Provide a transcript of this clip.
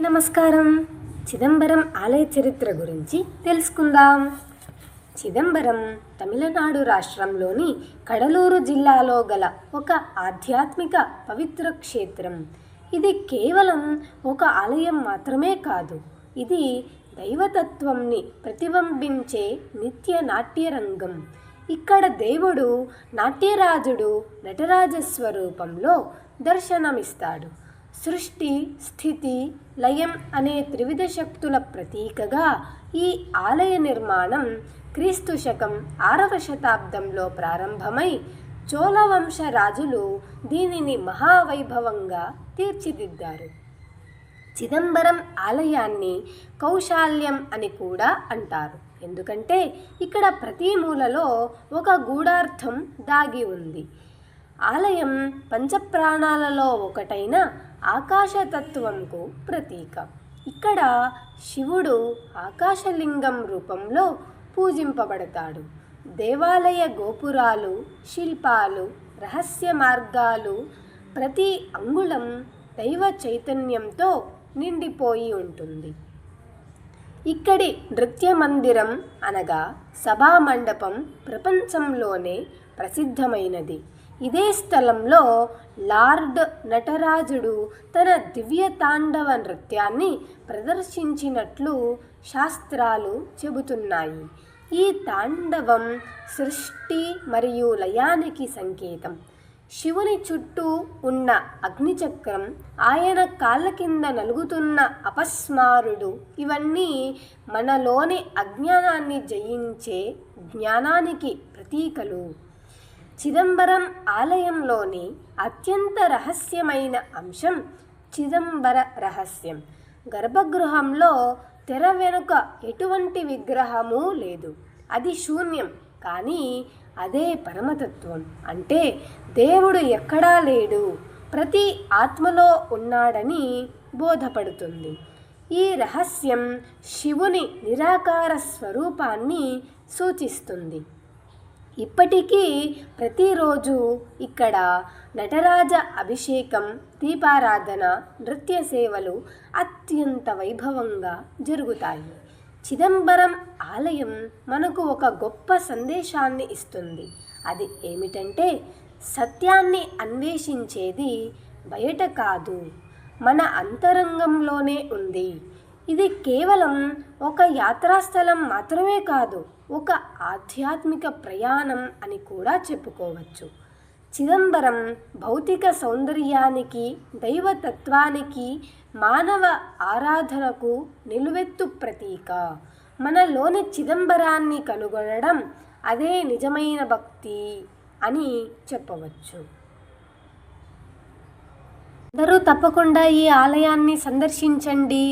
నమస్కారం. చిదంబరం ఆలయ చరిత్ర గురించి తెలుసుకుందాం. చిదంబరం తమిళనాడు రాష్ట్రంలోని కడలూరు జిల్లాలో గల ఒక ఆధ్యాత్మిక పవిత్ర క్షేత్రం. ఇది కేవలం ఒక ఆలయం మాత్రమే కాదు, ఇది దైవతత్వంని ప్రతిబింబించే నిత్య నాట్యరంగం. ఇక్కడ దేవుడు నాట్యరాజుడు నటరాజ స్వరూపంలో దర్శనమిస్తాడు. సృష్టి, స్థితి, లయం అనే త్రివిధ శక్తుల ప్రతీకగా ఈ ఆలయ నిర్మాణం క్రీస్తు శకం 6వ శతాబ్దంలో ప్రారంభమై చోళవంశ రాజులు దీనిని మహావైభవంగా తీర్చిదిద్దారు. చిదంబరం ఆలయాన్ని కౌశాల్యం అని కూడా అంటారు, ఎందుకంటే ఇక్కడ ప్రతి మూలలో ఒక గూఢార్థం దాగి ఉంది. ఆలయం పంచప్రాణాలలో ఒకటైన ఆకాశతత్వంకు ప్రతీక. ఇక్కడ శివుడు ఆకాశలింగం రూపంలో పూజింపబడతాడు. దేవాలయ గోపురాలు, శిల్పాలు, రహస్య మార్గాలు, ప్రతి అంగుళం దైవ చైతన్యంతో నిండిపోయి ఉంటుంది. ఇక్కడి నృత్య మందిరం అనగా సభామండపం ప్రపంచంలోనే ప్రసిద్ధమైనది. ఇదే స్థలంలో లార్డ్ నటరాజుడు తన దివ్య తాండవ నృత్యాన్ని ప్రదర్శించినట్లు శాస్త్రాలు చెబుతున్నాయి. ఈ తాండవం సృష్టి మరియు లయానికి సంకేతం. శివుని చుట్టూ ఉన్న అగ్నిచక్రం, ఆయన కాళ్ళ కింద నలుగుతున్న అపస్మారుడు, ఇవన్నీ మనలోని అజ్ఞానాన్ని జయించే జ్ఞానానికి ప్రతీకలు. చిదంబరం ఆలయంలోని అత్యంత రహస్యమైన అంశం చిదంబర రహస్యం. గర్భగృహంలో తెర వెనుక ఎటువంటి విగ్రహము లేదు, అది శూన్యం. కానీ అదే పరమతత్వం, అంటే దేవుడు ఎక్కడా లేడు, ప్రతి ఆత్మలో ఉన్నాడని బోధపడుతుంది. ఈ రహస్యం శివుని నిరాకార స్వరూపాన్ని సూచిస్తుంది. ఇప్పటికీ ప్రతిరోజు ఇక్కడ నటరాజ అభిషేకం, దీపారాధన, నృత్య సేవలు అత్యంత వైభవంగా జరుగుతాయి. చిదంబరం ఆలయం మనకు ఒక గొప్ప సందేశాన్ని ఇస్తుంది. అది ఏమిటంటే, సత్యాన్ని అన్వేషించేది బయట కాదు, మన అంతరంగంలోనే ఉంది. ఇది కేవలం ఒక యాత్రాస్థలం మాత్రమే కాదు, ఒక ఆధ్యాత్మిక ప్రయాణం అని కూడా చెప్పుకోవచ్చు. చిదంబరం భౌతిక సౌందర్యానికి, దైవతత్వానికి, మానవ ఆరాధనకు నిలువెత్తు ప్రతీక. మనలోని చిదంబరాన్ని కనుగొనడం అదే నిజమైన భక్తి అని చెప్పవచ్చు. అందరూ తప్పకుండా ఈ ఆలయాన్ని సందర్శించండి.